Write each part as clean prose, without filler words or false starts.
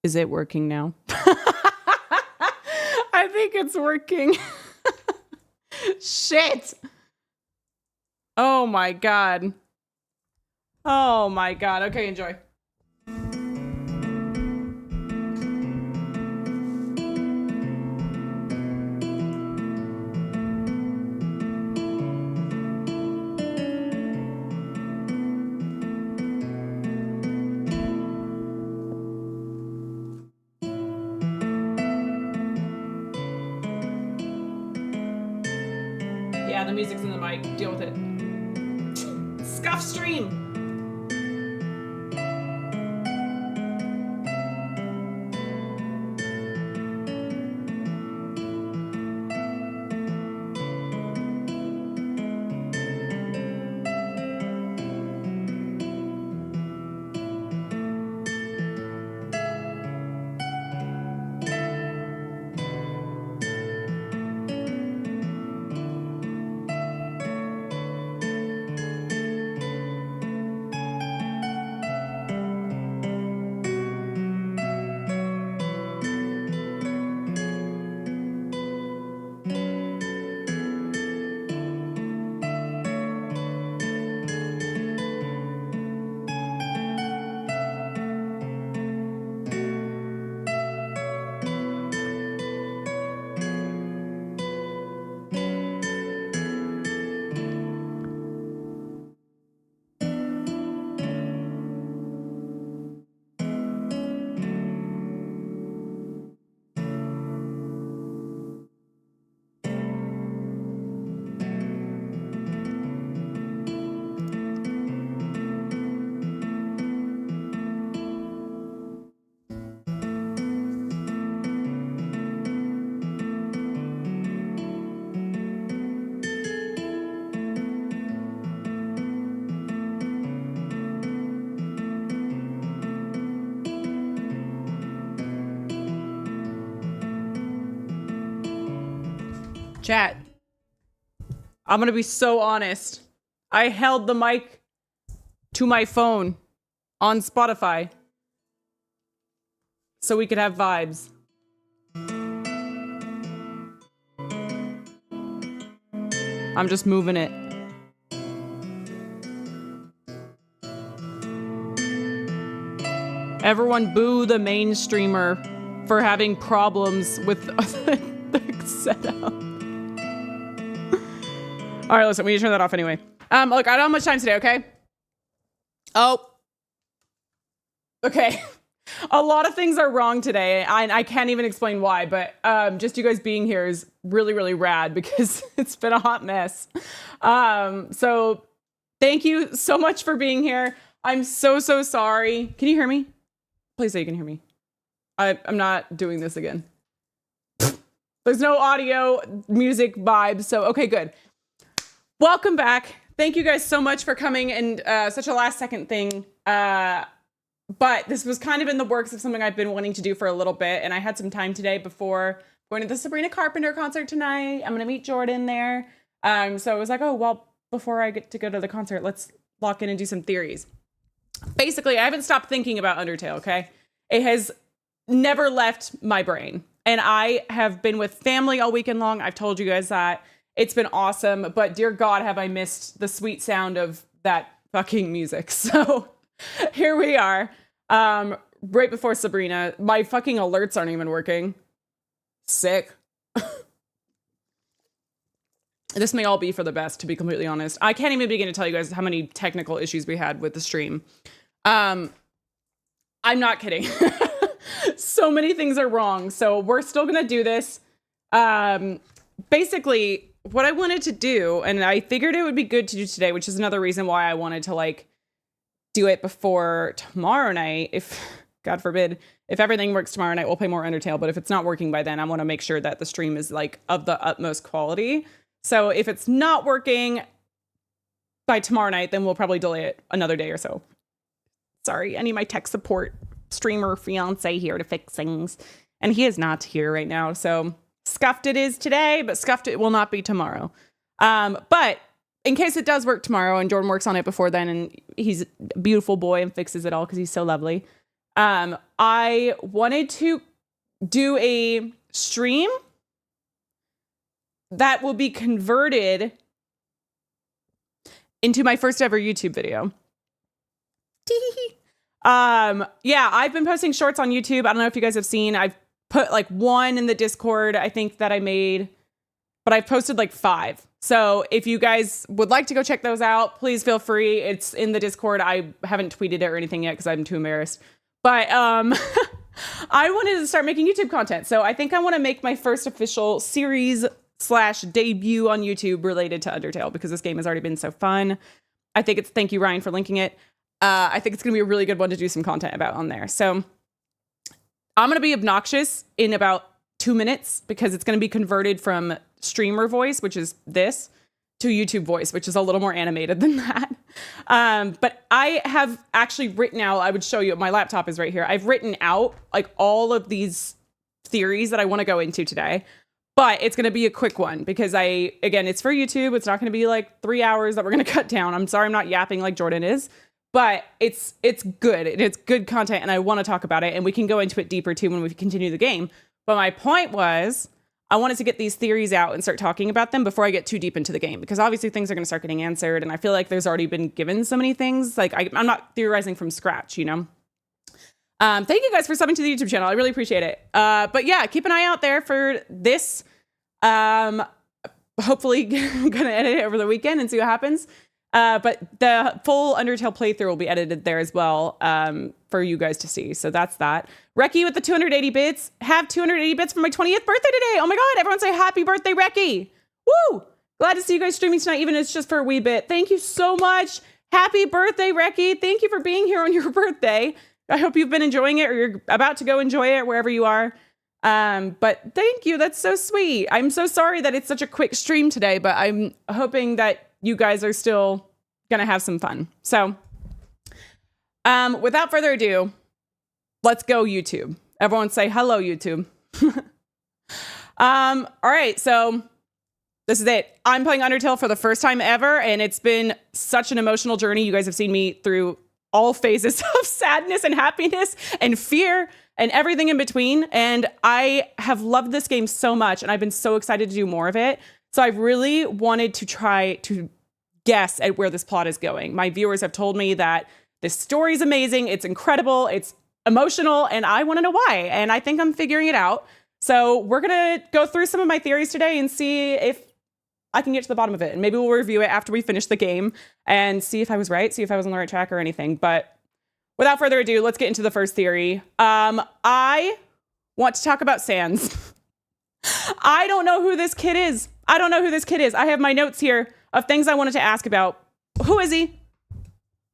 Is it working now? I think it's working. Shit. Oh my God. Oh my God. Okay, enjoy. Yeah, the music's in the mic. Deal with it. Scuff stream. Chat. I'm gonna be so honest. I held the mic to my phone on Spotify so we could have vibes. I'm just moving it. Everyone boo the main streamer for having problems with the setup. All right, listen, we need to turn that off anyway. Look, I don't have much time today, okay? Oh. Okay. A lot of things are wrong today, and I can't even explain why, but just you guys being here is really, really rad because it's been a hot mess. So thank you so much for being here. I'm so sorry. Can you hear me? Please say you can hear me. I'm not doing this again. There's no audio, music, vibes, so okay, good. Welcome back. Thank you guys so much for coming, and such a last second thing. But this was kind of in the works of something I've been wanting to do for a little bit, and I had some time today before going to the Sabrina Carpenter concert tonight. I'm going to meet Jordan there. So I was like, oh, well, before I get to go to the concert, let's lock in and do some theories. Basically, I haven't stopped thinking about Undertale, okay? It has never left my brain. And I have been with family all weekend long. I've told you guys that. It's been awesome. But dear God, have I missed the sweet sound of that fucking music. So here we are. Right before Sabrina. My fucking alerts aren't even working. Sick. This may all be for the best, to be completely honest. I can't even begin to tell you guys how many technical issues we had with the stream. I'm not kidding. So many things are wrong. So we're still going to do this. Basically, what I wanted to do, and I figured it would be good to do today, which is another reason why I wanted to, like, do it before tomorrow night. If, God forbid, if everything works tomorrow night, we'll play more Undertale. But if it's not working by then, I want to make sure that the stream is, like, of the utmost quality. So if it's not working by tomorrow night, then we'll probably delay it another day or so. Sorry, I need my tech support streamer fiance here to fix things. And he is not here right now. So scuffed it is today, but scuffed it will not be tomorrow. But in case it does work tomorrow and Jordan works on it before then and he's a beautiful boy and fixes it all because he's so lovely. I wanted to do a stream that will be converted into my first ever YouTube video. Yeah, I've been posting shorts on YouTube. I don't know if you guys have seen. I've put like one in the Discord, I think, that I made, but I've posted like 5. So if you guys would like to go check those out, please feel free. It's in the Discord. I haven't tweeted it or anything yet because I'm too embarrassed. But I wanted to start making YouTube content. So I think I want to make my first official series / debut on YouTube related to Undertale because this game has already been so fun. I think it's, thank you, Ryan, for linking it. I think it's going to be a really good one to do some content about on there. So I'm going to be obnoxious in about 2 minutes because it's going to be converted from streamer voice, which is this, to YouTube voice, which is a little more animated than that. But I have actually written out, I would show you, my laptop is right here. I've written out like all of these theories that I want to go into today, but it's going to be a quick one because again, it's for YouTube. It's not going to be like 3 hours that we're going to cut down. I'm sorry I'm not yapping like Jordan is, but it's good. It's good content and I want to talk about it and we can go into it deeper too when we continue the game. But my point was I wanted to get these theories out and start talking about them before I get too deep into the game, because obviously things are going to start getting answered. And I feel like there's already been given so many things. Like I'm not theorizing from scratch, you know? Thank you guys for subbing to the YouTube channel. I really appreciate it. But yeah, keep an eye out there for this. Hopefully I'm going to edit it over the weekend and see what happens. But the full Undertale playthrough will be edited there as well, for you guys to see. So that's that. Reki with the 280 bits. Have 280 bits for my 20th birthday today. Oh my God, everyone say happy birthday, Reki. Woo! Glad to see you guys streaming tonight, even if it's just for a wee bit. Thank you so much. Happy birthday, Reki. Thank you for being here on your birthday. I hope you've been enjoying it or you're about to go enjoy it wherever you are. But thank you. That's so sweet. I'm so sorry that it's such a quick stream today, but I'm hoping that you guys are still gonna have some fun. So, without further ado, let's go YouTube. Everyone say hello, YouTube. All right, so this is it. I'm playing Undertale for the first time ever, and it's been such an emotional journey. You guys have seen me through all phases of sadness and happiness and fear and everything in between. And I have loved this game so much, and I've been so excited to do more of it. So I really wanted to try to guess at where this plot is going. My viewers have told me that this story is amazing. It's incredible. It's emotional. And I want to know why. And I think I'm figuring it out. So we're going to go through some of my theories today and see if I can get to the bottom of it. And maybe we'll review it after we finish the game and see if I was right, see if I was on the right track or anything. But without further ado, let's get into the first theory. I want to talk about Sans. I don't know who this kid is. I have my notes here of things I wanted to ask about. Who is he?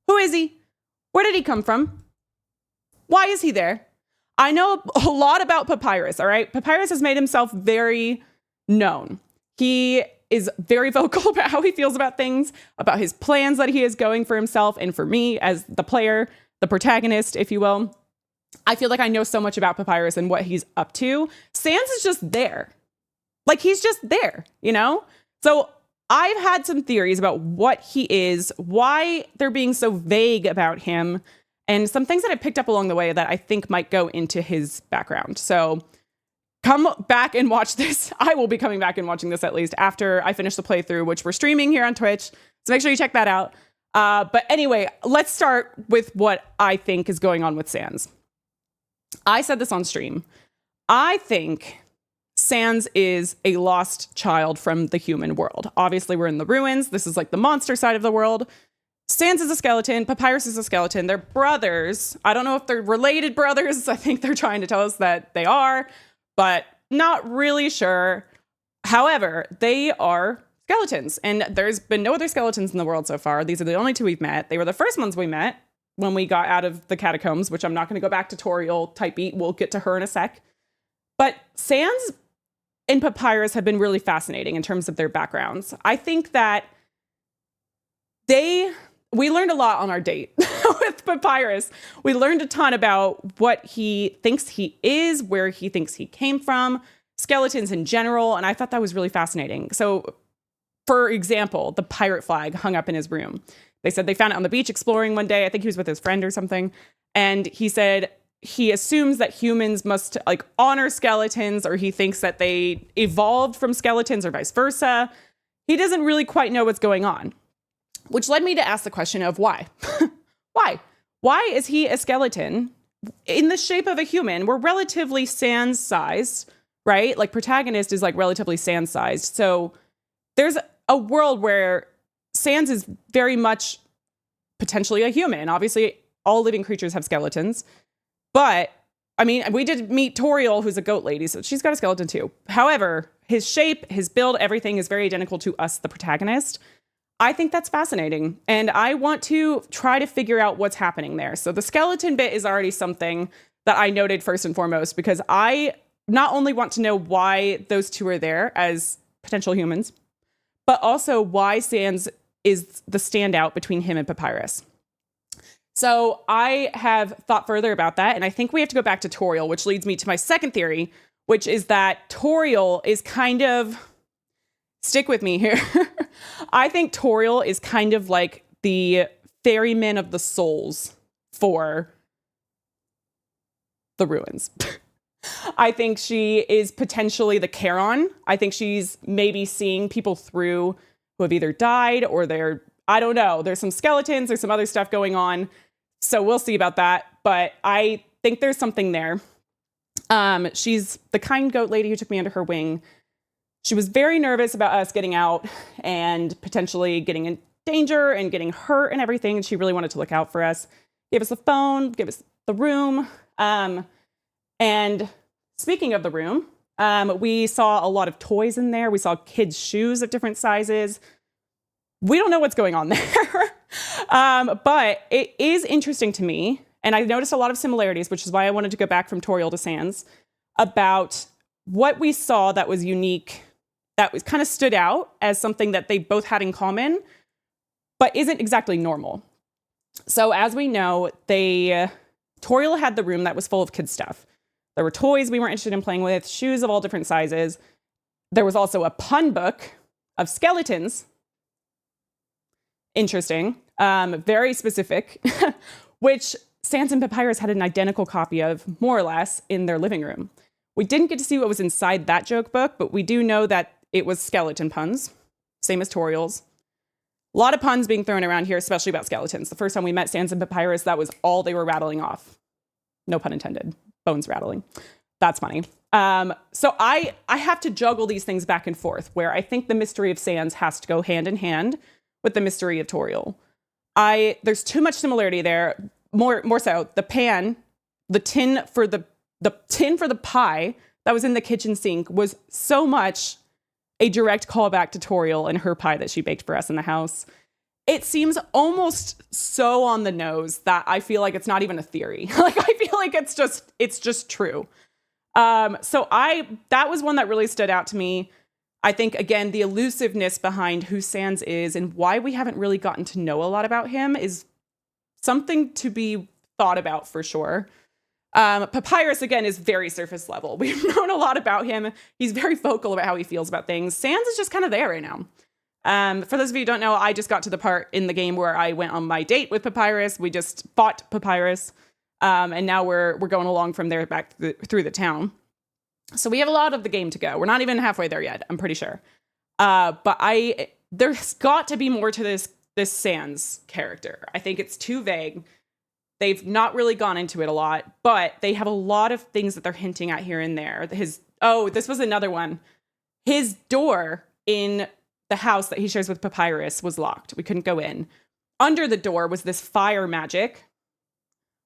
Where did he come from? Why is he there? I know a lot about Papyrus, all right? Papyrus has made himself very known. He is very vocal about how he feels about things, about his plans that he is going for himself and for me as the player, the protagonist, if you will. I feel like I know so much about Papyrus and what he's up to. Sans is just there. Like, he's just there, you know? So I've had some theories about what he is, why they're being so vague about him, and some things that I picked up along the way that I think might go into his background. So come back and watch this. I will be coming back and watching this at least after I finish the playthrough, which we're streaming here on Twitch. So make sure you check that out. But anyway, let's start with what I think is going on with Sans. I said this on stream. I think Sans is a lost child from the human world. Obviously, we're in the ruins. This is like the monster side of the world. Sans is a skeleton. Papyrus is a skeleton. They're brothers. I don't know if they're related brothers. I think they're trying to tell us that they are, but not really sure. However, they are skeletons, and there's been no other skeletons in the world so far. These are the only 2 we've met. They were the first ones we met when we got out of the catacombs, which I'm not going to go back to Toriel type beat. We'll get to her in a sec. But Sans and Papyrus have been really fascinating in terms of their backgrounds. I think that we learned a lot on our date with Papyrus. We learned a ton about what he thinks he is, where he thinks he came from, skeletons in general, and I thought that was really fascinating. So, for example, the pirate flag hung up in his room. They said they found it on the beach exploring one day. I think he was with his friend or something. And he said, he assumes that humans must like honor skeletons, or he thinks that they evolved from skeletons or vice versa. He doesn't really quite know what's going on, which led me to ask the question of why? Why is he a skeleton in the shape of a human? We're relatively Sans sized, right? Like protagonist is like relatively Sans sized. So there's a world where Sans is very much potentially a human. Obviously, all living creatures have skeletons. But, I mean, we did meet Toriel, who's a goat lady, so she's got a skeleton too. However, his shape, his build, everything is very identical to us, the protagonist. I think that's fascinating, and I want to try to figure out what's happening there. So the skeleton bit is already something that I noted first and foremost, because I not only want to know why those two are there as potential humans, but also why Sans is the standout between him and Papyrus. So I have thought further about that, and I think we have to go back to Toriel, which leads me to my second theory, which is that Toriel is kind of, stick with me here, I think Toriel is kind of like the ferryman of the souls for the ruins. I think she is potentially the Charon. I think she's maybe seeing people through who have either died or I don't know, there's some skeletons, there's some other stuff going on. So we'll see about that. But I think there's something there. She's the kind goat lady who took me under her wing. She was very nervous about us getting out and potentially getting in danger and getting hurt and everything. And she really wanted to look out for us. Gave us the phone, gave us the room. And speaking of the room, we saw a lot of toys in there. We saw kids' shoes of different sizes. We don't know what's going on there. But it is interesting to me, and I noticed a lot of similarities, which is why I wanted to go back from Toriel to Sans, about what we saw that was unique, that was kind of stood out as something that they both had in common, but isn't exactly normal. So as we know, Toriel had the room that was full of kids' stuff. There were toys we weren't interested in playing with, shoes of all different sizes. There was also a pun book of skeletons. Interesting. Very specific, which Sans and Papyrus had an identical copy of, more or less, in their living room. We didn't get to see what was inside that joke book, but we do know that it was skeleton puns, same as Toriel's. A lot of puns being thrown around here, especially about skeletons. The first time we met Sans and Papyrus, that was all they were rattling off. No pun intended. Bones rattling. That's funny. So I have to juggle these things back and forth, where I think the mystery of Sans has to go hand in hand with the mystery of Toriel. There's too much similarity there. More so, the pan, the tin for the pie that was in the kitchen sink was so much a direct callback to Toriel and her pie that she baked for us in the house. It seems almost so on the nose that I feel like it's not even a theory. Like, I feel like it's just true. So that was one that really stood out to me. I think, again, the elusiveness behind who Sans is and why we haven't really gotten to know a lot about him is something to be thought about for sure. Papyrus, again, is very surface level. We've known a lot about him. He's very vocal about how he feels about things. Sans is just kind of there right now. For those of you who don't know, I just got to the part in the game where I went on my date with Papyrus. We just fought Papyrus. And now we're going along from there back through the town. So we have a lot of the game to go. We're not even halfway there yet, I'm pretty sure. But there's got to be more to this Sans character. I think it's too vague. They've not really gone into it a lot, but they have a lot of things that they're hinting at here and there. This was another one. His door in the house that he shares with Papyrus was locked. We couldn't go in. Under the door was this fire magic,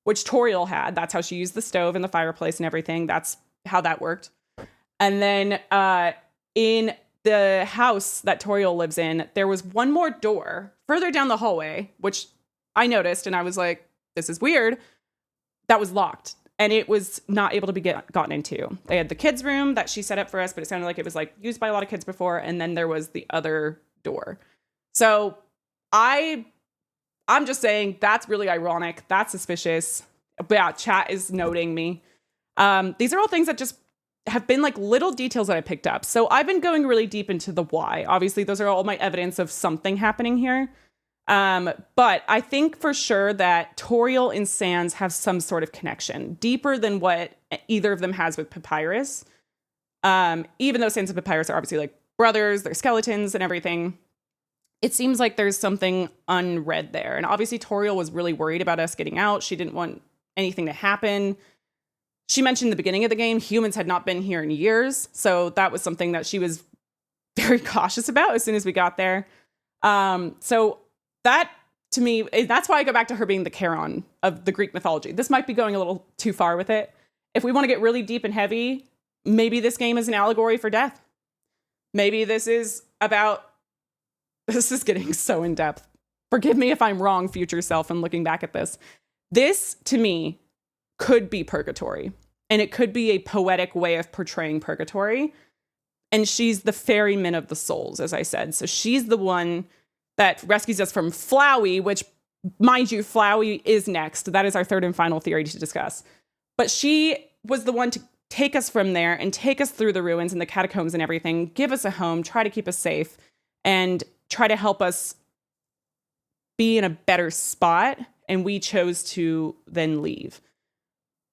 which Toriel had. That's how she used the stove and the fireplace and everything. That's how that worked. And then in the house that Toriel lives in, there was one more door further down the hallway, which I noticed, and I was like, this is weird, that was locked. And it was not able to be gotten into. They had the kids' room that she set up for us, but it sounded like it was like used by a lot of kids before. And then there was the other door. So I'm just saying that's really ironic. That's suspicious. But yeah, chat is noting me. These are all things that just have been like little details that I picked up. So I've been going really deep into the why. Obviously, those are all my evidence of something happening here. But I think for sure that Toriel and Sans have some sort of connection, deeper than what either of them has with Papyrus. Even though Sans and Papyrus are obviously like brothers, they're skeletons and everything, it seems like there's something unread there. And obviously Toriel was really worried about us getting out. She didn't want anything to happen. She mentioned in the beginning of the game, humans had not been here in years. So that was something that she was very cautious about as soon as we got there. So that, to me, that's why I go back to her being the Charon of the Greek mythology. This might be going a little too far with it. If we want to get really deep and heavy, maybe this game is an allegory for death. Maybe this is about... This is getting so in depth. Forgive me if I'm wrong, future self, and looking back at this. This, to me, could be purgatory. And it could be a poetic way of portraying purgatory. And she's the ferryman of the souls, as I said. So she's the one that rescues us from Flowey, which, mind you, Flowey is next. That is our third and final theory to discuss. But she was the one to take us from there and take us through the ruins and the catacombs and everything, give us a home, try to keep us safe, and try to help us be in a better spot. And we chose to then leave.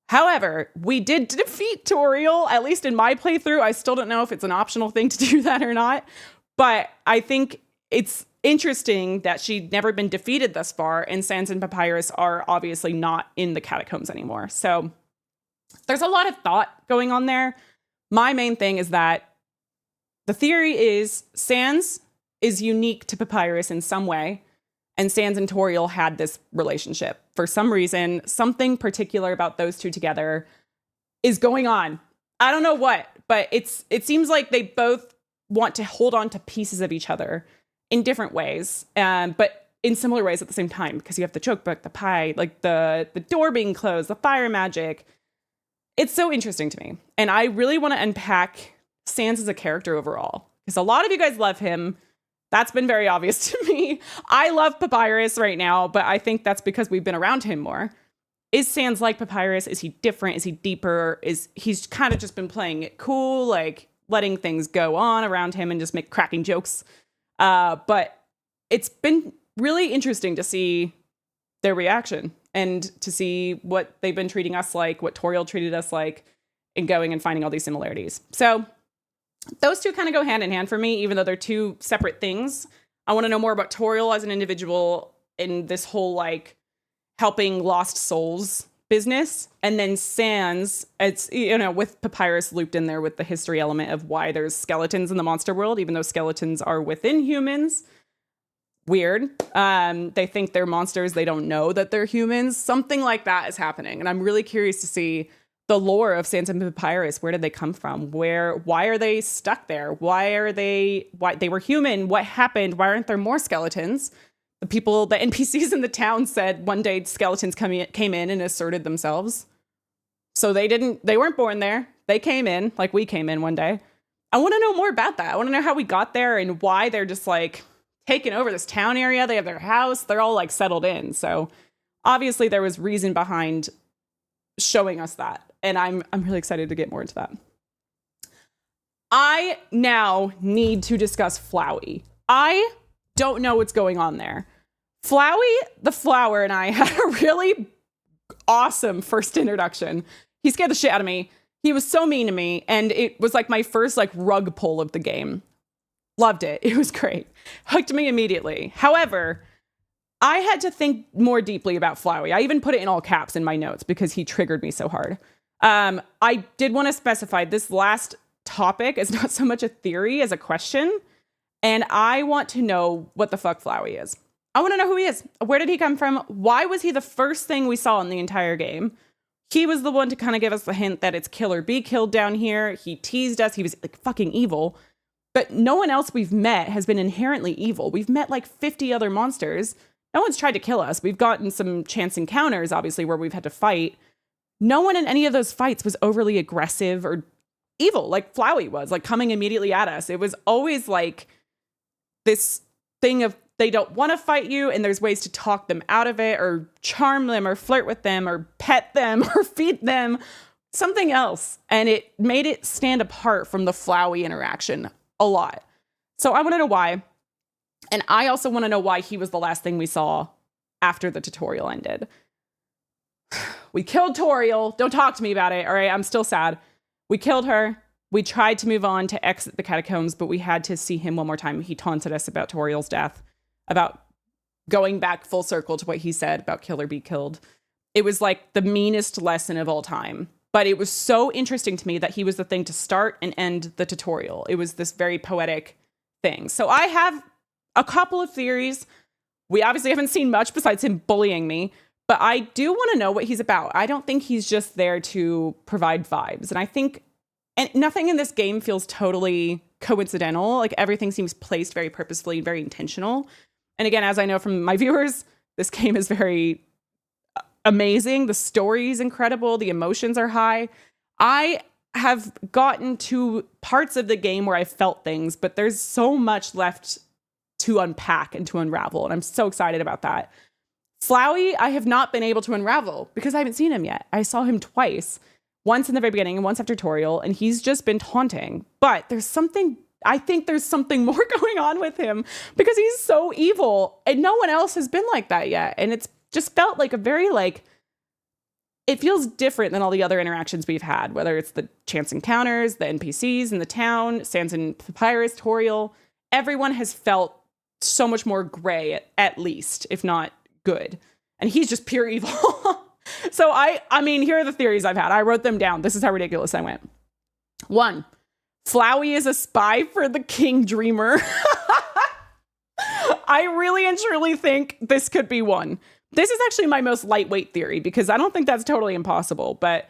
However, we did defeat Toriel, at least in my playthrough. I still don't know if it's an optional thing to do that or not. But I think it's interesting that she'd never been defeated thus far. And Sans and Papyrus are obviously not in the catacombs anymore. So there's a lot of thought going on there. My main thing is that the theory is Sans is unique to Papyrus in some way, and Sans and Toriel had this relationship. For some reason, something particular about those two together is going on. I don't know what, but it seems like they both want to hold on to pieces of each other in different ways, but in similar ways at the same time, because you have the joke book, the pie, like the door being closed, the fire magic. It's so interesting to me. And I really want to unpack Sans as a character overall, because a lot of you guys love him. That's been very obvious to me. I love Papyrus right now, but I think that's because we've been around him more. Is Sans like Papyrus? Is he different? Is he deeper? He's kind of just been playing it cool, like letting things go on around him and just make cracking jokes. But it's been really interesting to see their reaction and to see what they've been treating us like, what Toriel treated us like, and going and finding all these similarities. So those two kind of go hand in hand for me, even though they're two separate things. I want to know more about Toriel as an individual in this whole, like, helping lost souls business. And then Sans, it's, you know, with Papyrus looped in there with the history element of why there's skeletons in the monster world, even though skeletons are within humans. Weird. They think they're monsters. They don't know that they're humans. Something like that is happening. And I'm really curious to see the lore of Sans and Papyrus. Where did they come from? Why are they stuck there? Why they were human? What happened? Why aren't there more skeletons? The NPCs in the town said one day skeletons came in and asserted themselves. So they weren't born there. They came in like we came in one day. I want to know more about that. I want to know how we got there and why they're just like taking over this town area. They have their house. They're all like settled in. So obviously there was reason behind showing us that. And I'm really excited to get more into that. I now need to discuss Flowey. I don't know what's going on there. Flowey, the flower, and I had a really awesome first introduction. He scared the shit out of me. He was so mean to me, and it was like my first like rug pull of the game. Loved it. It was great. Hooked me immediately. However, I had to think more deeply about Flowey. I even put it in all caps in my notes because he triggered me so hard. I did want to specify this last topic is not so much a theory as a question. And I want to know what the fuck Flowey is. I want to know who he is. Where did he come from? Why was he the first thing we saw in the entire game? He was the one to kind of give us the hint that it's kill or be killed down here. He teased us. He was like fucking evil. But no one else we've met has been inherently evil. We've met like 50 other monsters. No one's tried to kill us. We've gotten some chance encounters, obviously, where we've had to fight. No one in any of those fights was overly aggressive or evil, like Flowey was, like coming immediately at us. It was always like this thing of they don't want to fight you, and there's ways to talk them out of it, or charm them, or flirt with them, or pet them, or feed them, something else. And it made it stand apart from the Flowey interaction a lot. So I want to know why. And I also want to know why he was the last thing we saw after the tutorial ended. We killed Toriel. Don't talk to me about it, all right? I'm still sad. We killed her. We tried to move on to exit the catacombs, but we had to see him one more time. He taunted us about Toriel's death, about going back full circle to what he said about kill or be killed. It was like the meanest lesson of all time. But it was so interesting to me that he was the thing to start and end the tutorial. It was this very poetic thing. So I have a couple of theories. We obviously haven't seen much besides him bullying me, but I do want to know what he's about. I don't think he's just there to provide vibes. And I think nothing in this game feels totally coincidental. Like everything seems placed very purposefully, very intentional. And again, as I know from my viewers, this game is very amazing. The story is incredible. The emotions are high. I have gotten to parts of the game where I felt things, but there's so much left to unpack and to unravel. And I'm so excited about that. Flowey, I have not been able to unravel because I haven't seen him yet. I saw him twice, once in the very beginning and once after Toriel, and he's just been taunting. But I think there's something more going on with him because he's so evil and no one else has been like that yet. And it's just felt like a very it feels different than all the other interactions we've had, whether it's the chance encounters, the NPCs in the town, Sans and Papyrus, Toriel. Everyone has felt so much more gray, at least, if not good. And he's just pure evil. So I mean, here are the theories I've had. I wrote them down. This is how ridiculous I went. 1, Flowey is a spy for the King Dreamer. I really and truly think this could be one. This is actually my most lightweight theory because I don't think that's totally impossible. But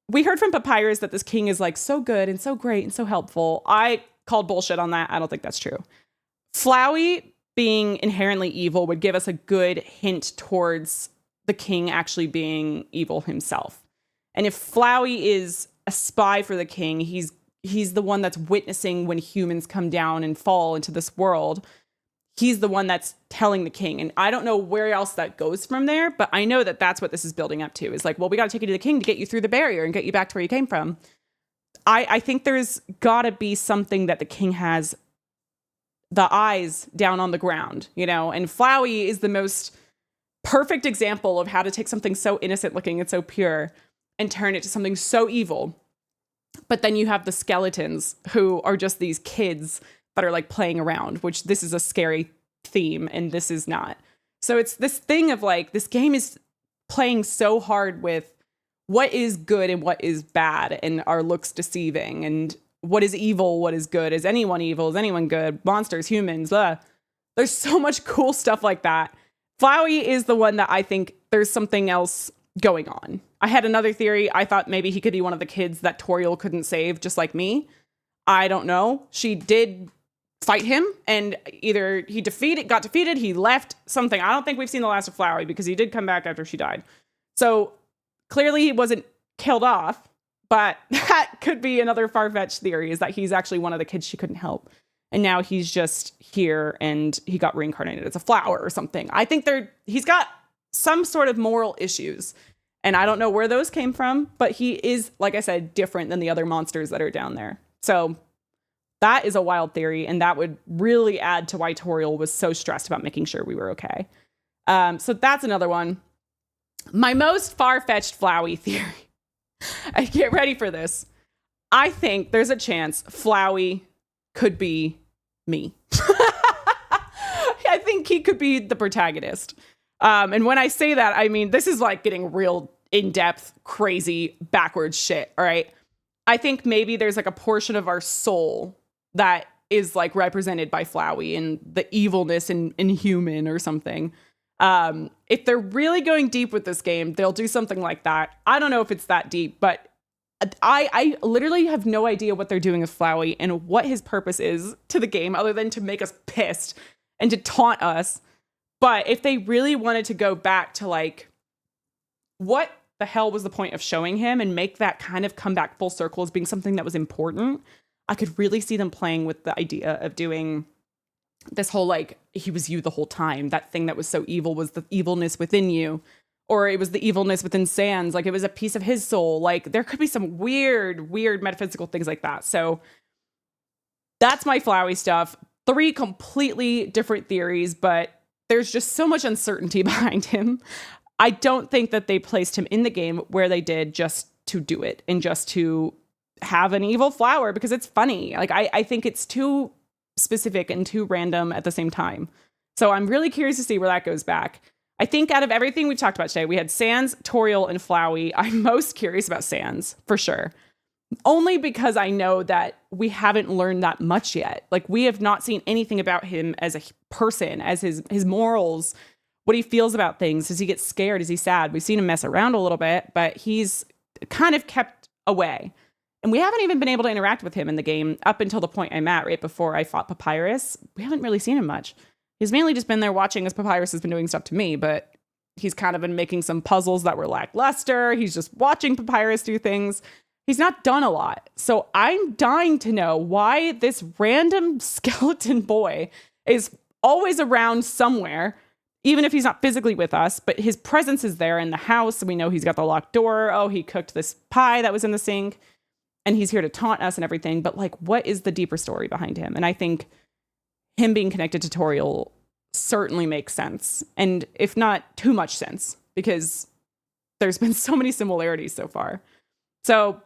we heard from Papyrus that this king is so good and so great and so helpful. I called bullshit on that. I don't think that's true. Flowey being inherently evil would give us a good hint towards the king actually being evil himself. And if Flowey is a spy for the king, he's the one that's witnessing when humans come down and fall into this world. He's the one that's telling the king. And I don't know where else that goes from there, but I know that that's what this is building up to. Is we got to take you to the king to get you through the barrier and get you back to where you came from. I think there's got to be something that the king has the eyes down on the ground, and Flowey is the most perfect example of how to take something so innocent looking and so pure and turn it to something so evil. But then you have the skeletons who are just these kids that are playing around, which this is a scary theme and this is not. So it's this thing of this game is playing so hard with what is good and what is bad and our looks deceiving and what is evil, what is good. Is anyone evil? Is anyone good? Monsters, humans, There's so much cool stuff like that. Flowey is the one that I think there's something else going on. I had another theory. I thought maybe he could be one of the kids that Toriel couldn't save, just like me. I don't know. She did fight him and either he got defeated, he left, something. I don't think we've seen the last of Flowey because he did come back after she died. So clearly he wasn't killed off, but that could be another far-fetched theory, is that he's actually one of the kids she couldn't help. And now he's just here and he got reincarnated as a flower or something. I think he's got some sort of moral issues. And I don't know where those came from, but he is, like I said, different than the other monsters that are down there. So that is a wild theory, and that would really add to why Toriel was so stressed about making sure we were okay. So that's another one. My most far-fetched Flowey theory. Get ready for this. I think there's a chance Flowey could be me. I think he could be the protagonist. And when I say that, I mean, this is getting real in-depth, crazy, backwards shit, all right? I think maybe there's a portion of our soul that is represented by Flowey and the evilness in human or something. If they're really going deep with this game, they'll do something like that. I don't know if it's that deep, but I literally have no idea what they're doing with Flowey and what his purpose is to the game other than to make us pissed and to taunt us. But if they really wanted to go back to what the hell was the point of showing him and make that kind of come back full circle as being something that was important, I could really see them playing with the idea of doing this whole he was you the whole time. That thing that was so evil was the evilness within you, or it was the evilness within Sans. It was a piece of his soul. There could be some weird metaphysical things like that. So that's my Flowey stuff. 3 completely different theories, but there's just so much uncertainty behind him. I don't think that they placed him in the game where they did just to do it and just to have an evil flower because it's funny. Like, I think it's too specific and too random at the same time. So I'm really curious to see where that goes back. I think out of everything we've talked about today, we had Sans, Toriel, and Flowey. I'm most curious about Sans, for sure. Only because I know that we haven't learned that much yet. Like, we have not seen anything about him as a person, as his morals, what he feels about things. Does he get scared? Is he sad? We've seen him mess around a little bit, but he's kind of kept away. And we haven't even been able to interact with him in the game up until the point I'm at, right before I fought Papyrus. We haven't really seen him much. He's mainly just been there watching as Papyrus has been doing stuff to me, but he's kind of been making some puzzles that were lackluster. He's just watching Papyrus do things. He's not done a lot. So I'm dying to know why this random skeleton boy is always around somewhere, even if he's not physically with us, but his presence is there in the house. We know he's got the locked door. Oh, he cooked this pie that was in the sink and he's here to taunt us and everything. But like, what is the deeper story behind him? And I think him being connected to Toriel certainly makes sense. And if not too much sense, because there's been so many similarities so far. So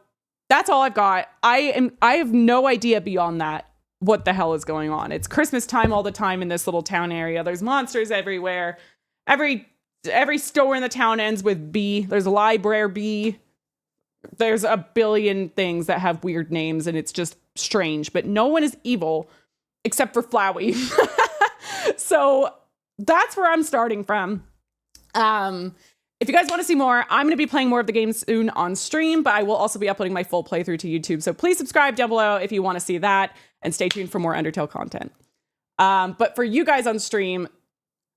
that's all I've got. I have no idea beyond that what the hell is going on. It's Christmas time all the time in this little town area. There's monsters everywhere. Every store in the town ends with B. There's a library B. There's a billion things that have weird names, and it's just strange. But no one is evil except for Flowey. So that's where I'm starting from. If you guys want to see more, I'm going to be playing more of the game soon on stream, but I will also be uploading my full playthrough to YouTube. So please subscribe down below if you want to see that, and stay tuned for more Undertale content. But for you guys on stream,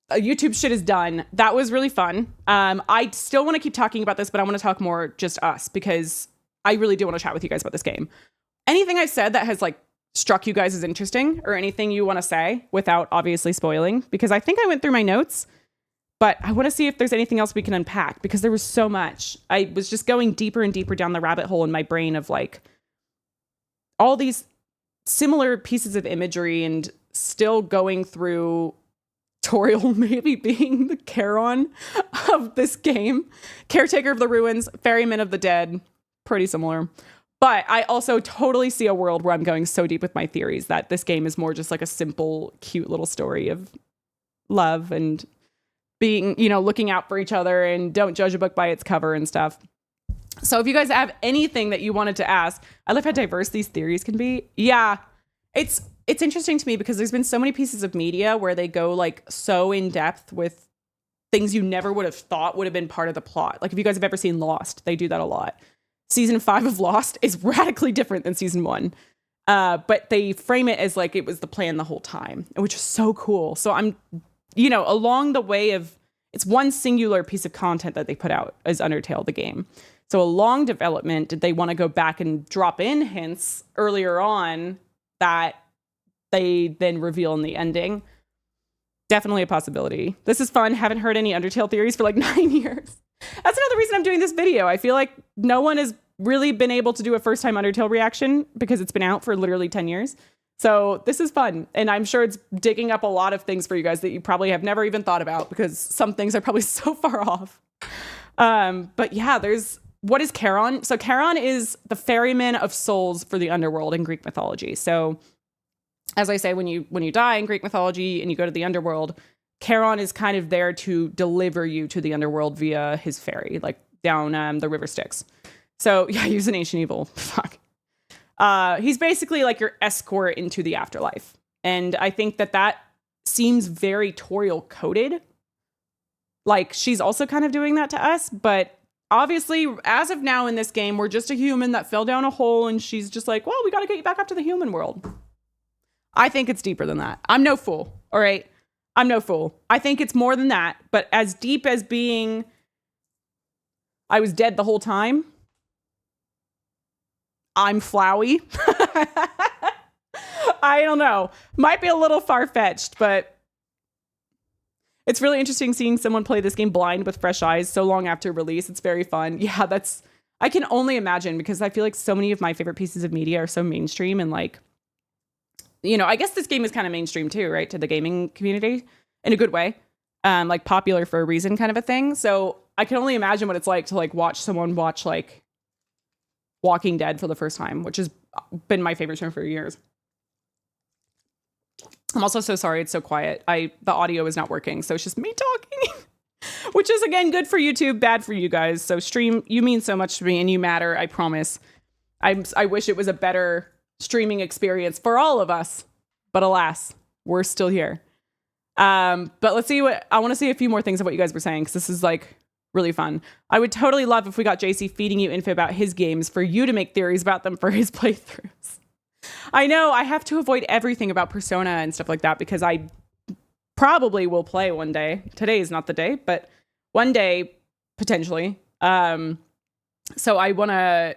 YouTube shit is done. That was really fun. I still want to keep talking about this, but I want to talk more just us, because I really do want to chat with you guys about this game. Anything I've said that has like struck you guys as interesting, or anything you want to say without obviously spoiling, because I think I went through my notes. But I want to see if there's anything else we can unpack, because there was so much. I was just going deeper and deeper down the rabbit hole in my brain of like all these similar pieces of imagery, and still going through Toriel maybe being the Charon of this game. Caretaker of the ruins, ferryman of the dead, pretty similar. But I also totally see a world where I'm going so deep with my theories that this game is more just like a simple, cute little story of love and being, you know, looking out for each other, and don't judge a book by its cover and stuff. So if you guys have anything that you wanted to ask, I love how diverse these theories can be. Yeah, it's interesting to me because there's been so many pieces of media where they go like so in depth with things you never would have thought would have been part of the plot. Like if you guys have ever seen Lost, they do that a lot. Season 5 of Lost is radically different than season 1. But they frame it as like it was the plan the whole time, which is so cool. So I'm, you know, along the way of, it's one singular piece of content that they put out as Undertale, the game. So along development, did they want to go back and drop in hints earlier on that they then reveal in the ending? Definitely a possibility. This is fun. Haven't heard any Undertale theories for like 9 years. That's another reason I'm doing this video. I feel like no one has really been able to do a first time Undertale reaction because it's been out for literally 10 years. So this is fun. And I'm sure it's digging up a lot of things for you guys that you probably have never even thought about, because some things are probably so far off. But yeah, what is Charon? So Charon is the ferryman of souls for the underworld in Greek mythology. So as I say, when you die in Greek mythology and you go to the underworld, Charon is kind of there to deliver you to the underworld via his ferry, like down the river Styx. So yeah, he's an ancient evil. Fuck. He's basically like your escort into the afterlife. And I think that seems very Toriel coded. Like she's also kind of doing that to us, but obviously as of now in this game, we're just a human that fell down a hole, and she's just like, well, we got to get you back up to the human world. I think it's deeper than that. I'm no fool. All right. I'm no fool. I think it's more than that, but as deep as being, I was dead the whole time. I'm Flowey. I don't know. Might be a little far-fetched, but it's really interesting seeing someone play this game blind with fresh eyes so long after release. It's very fun. Yeah, I can only imagine, because I feel like so many of my favorite pieces of media are so mainstream, and like I guess this game is kind of mainstream too, right? To the gaming community in a good way. Like popular for a reason kind of a thing. So I can only imagine what it's like to like watch someone watch like Walking Dead for the first time, which has been my favorite show for years. I'm also so sorry it's so quiet. The audio is not working, so it's just me talking, which is again good for YouTube, bad for you guys. So stream, you mean so much to me, and you matter. I promise. I wish it was a better streaming experience for all of us, but alas, we're still here. But let's see I want to see a few more things of what you guys were saying, because this is like really fun. I would totally love if we got JC feeding you info about his games for you to make theories about them for his playthroughs. I know I have to avoid everything about Persona and stuff like that, because I probably will play one day. Today is not the day, but one day potentially. So I want to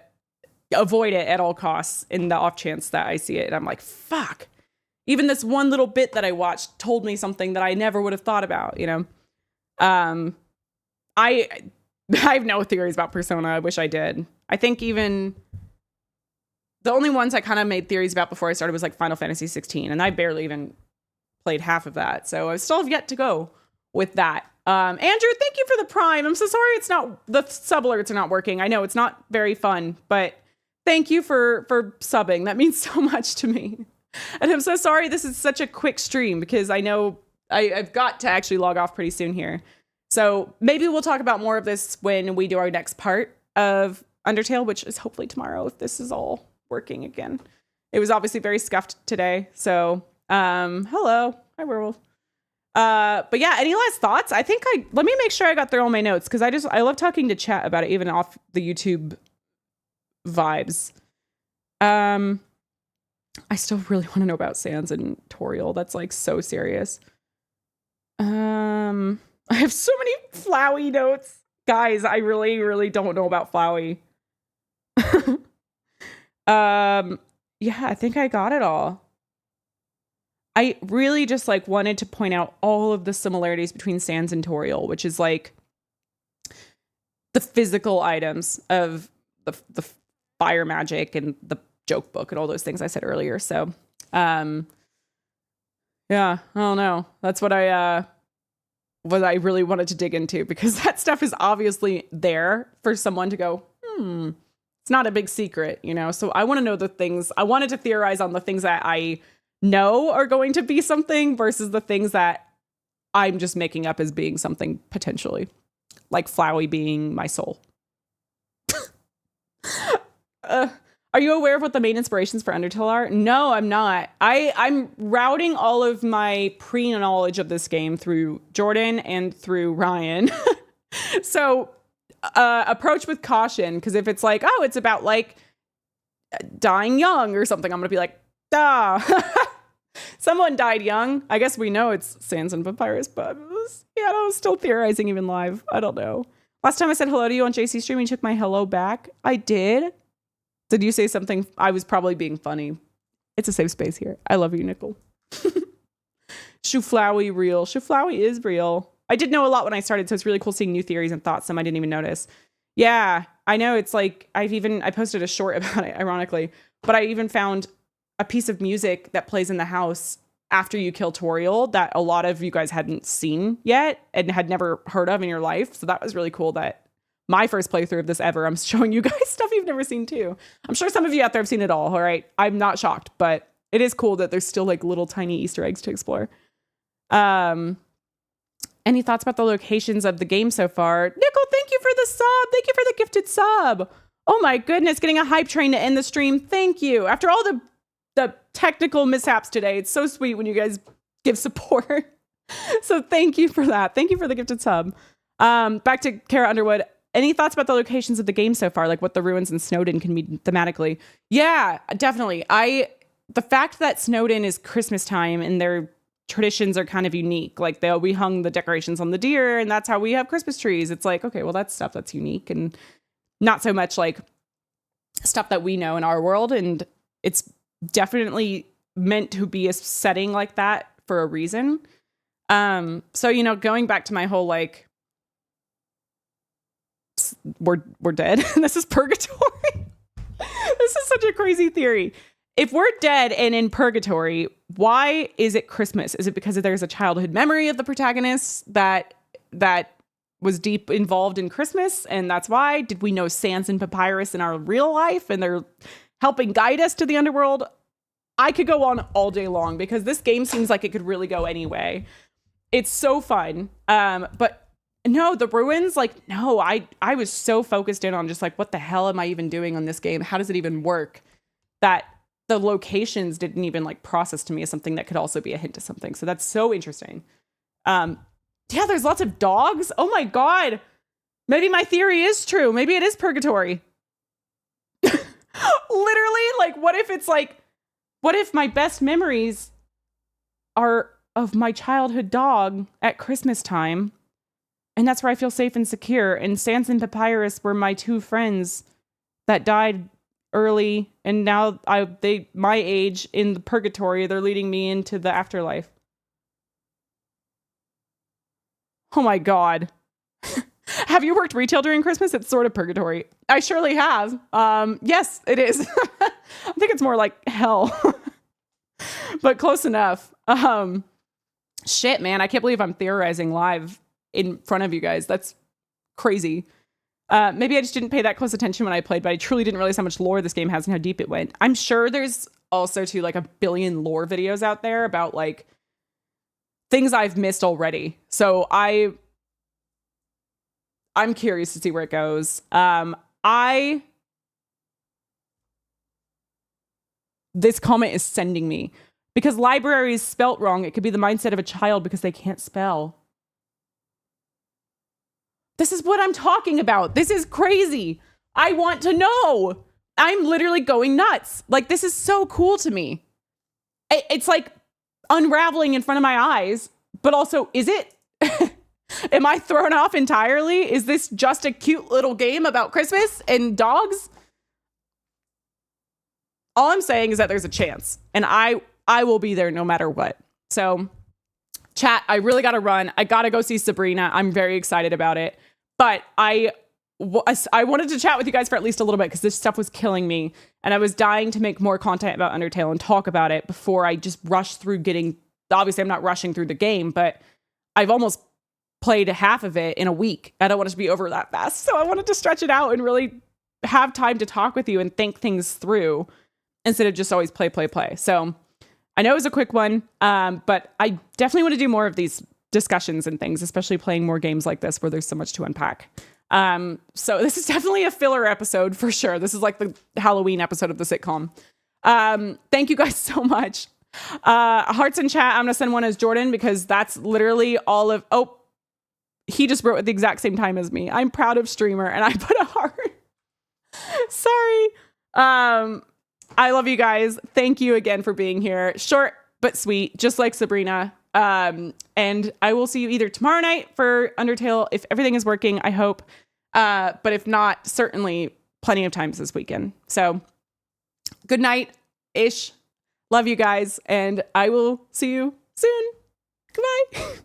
avoid it at all costs in the off chance that I see it. And I'm like, fuck. Even this one little bit that I watched told me something that I never would have thought about, I have no theories about Persona. I wish I did. I think even the only ones I kind of made theories about before I started was like Final Fantasy 16, and I barely even played half of that. So I still have yet to go with that. Andrew, thank you for the Prime. I'm so sorry the sub alerts are not working. I know it's not very fun, but thank you for subbing. That means so much to me. And I'm so sorry this is such a quick stream, because I know I've got to actually log off pretty soon here. So maybe we'll talk about more of this when we do our next part of Undertale, which is hopefully tomorrow if this is all working again. It was obviously very scuffed today. So hello. Hi, Werewolf. But yeah, any last thoughts? I think let me make sure I got through all my notes, because I love talking to chat about it, even off the YouTube vibes. I still really want to know about Sans and Toriel. That's like so serious. I have so many Flowey notes. Guys, I really, really don't know about Flowey. Yeah, I think I got it all. I really just like wanted to point out all of the similarities between Sans and Toriel, which is like the physical items of the fire magic and the joke book and all those things I said earlier. So, yeah, I don't know. That's what I really wanted to dig into, because that stuff is obviously there for someone to go, it's not a big secret, So I want to know the things. I wanted to theorize on the things that I know are going to be something versus the things that I'm just making up as being something potentially, like Flowey being my soul. Are you aware of what the main inspirations for Undertale are? No, I'm not. I'm routing all of my pre-knowledge of this game through Jordan and through Ryan. So approach with caution, because if it's like, oh, it's about like dying young or something, I'm going to be like, someone died young. I guess we know it's Sans and Papyrus, but I was still theorizing even live. I don't know. Last time I said hello to you on JC stream, you took my hello back. I did. Did you say something? I was probably being funny. It's a safe space here. I love you, Nickel. Shooflowy real. Shooflowy is real. I did know a lot when I started, so it's really cool seeing new theories and thoughts some I didn't even notice. Yeah, I know. It's like I posted a short about it, ironically, but I even found a piece of music that plays in the house after you kill Toriel that a lot of you guys hadn't seen yet and had never heard of in your life. So that was really cool that my first playthrough of this ever, I'm showing you guys stuff you've never seen too. I'm sure some of you out there have seen it all right? I'm not shocked, but it is cool that there's still like little tiny Easter eggs to explore. Any thoughts about the locations of the game so far? Nickel, thank you for the sub. Thank you for the gifted sub. Oh my goodness, getting a hype train to end the stream. Thank you. After all the technical mishaps today, it's so sweet when you guys give support. So thank you for that. Thank you for the gifted sub. Back to Kara Underwood. Any thoughts about the locations of the game so far? Like what the ruins in Snowdin can mean thematically? Yeah, definitely. The fact that Snowdin is Christmas time and their traditions are kind of unique. Like we hung the decorations on the deer and that's how we have Christmas trees. It's like, okay, well that's stuff that's unique and not so much like stuff that we know in our world. And it's definitely meant to be a setting like that for a reason. So, going back to my whole, like, we're dead. This is purgatory. This is such a crazy theory. if we're dead and in purgatory, why is it Christmas? Is it because there's a childhood memory of the protagonist that was deep involved in Christmas, and that's why? Did we know Sans and Papyrus in our real life, and they're helping guide us to the underworld? I could go on all day long because this game seems like it could really go any way. It's so fun. But no, the ruins, like, no, I was so focused in on just like, what the hell am I even doing on this game? How does it even work? That the locations didn't even like process to me as something that could also be a hint to something. So that's so interesting. Yeah, there's lots of dogs. Oh my God. Maybe my theory is true. Maybe it is purgatory. Literally, like, what if my best memories are of my childhood dog at Christmas time? And that's where I feel safe and secure. And Sans and Papyrus were my two friends that died early. And now my age in the purgatory, they're leading me into the afterlife. Oh my God. Have you worked retail during Christmas? It's sort of purgatory. I surely have. Yes, it is. I think it's more like hell, but close enough. Shit, man. I can't believe I'm theorizing live in front of you guys. That's crazy. Maybe I just didn't pay that close attention when I played, but I truly didn't realize how much lore this game has and how deep it went. I'm sure there's also too like a billion lore videos out there about like things I've missed already. So I'm curious to see where it goes. This comment is sending me because library is spelt wrong. It could be the mindset of a child because they can't spell. This is what I'm talking about. This is crazy. I want to know. I'm literally going nuts. Like, this is so cool to me. It's like unraveling in front of my eyes, but also, is it? Am I thrown off entirely? Is this just a cute little game about Christmas and dogs? All I'm saying is that there's a chance, and I will be there no matter what. So, chat, I really got to run. I got to go see Sabrina. I'm very excited about it. But I wanted to chat with you guys for at least a little bit because this stuff was killing me. And I was dying to make more content about Undertale and talk about it before I just rush through getting... Obviously, I'm not rushing through the game, but I've almost played half of it in a week. I don't want it to be over that fast. So I wanted to stretch it out and really have time to talk with you and think things through instead of just always play. So I know it was a quick one, but I definitely want to do more of these discussions and things, especially playing more games like this where there's so much to unpack. So this is definitely a filler episode for sure. This is like the Halloween episode of the sitcom. Thank you guys so much. Hearts in chat. I'm going to send one as Jordan because that's literally all of, he just wrote at the exact same time as me. I'm proud of streamer and I put a heart. Sorry. I love you guys. Thank you again for being here. Short but sweet, just like Sabrina. And I will see you either tomorrow night for Undertale if everything is working, I hope. But if not, certainly plenty of times this weekend. So good night-ish. Love you guys, and I will see you soon. Goodbye.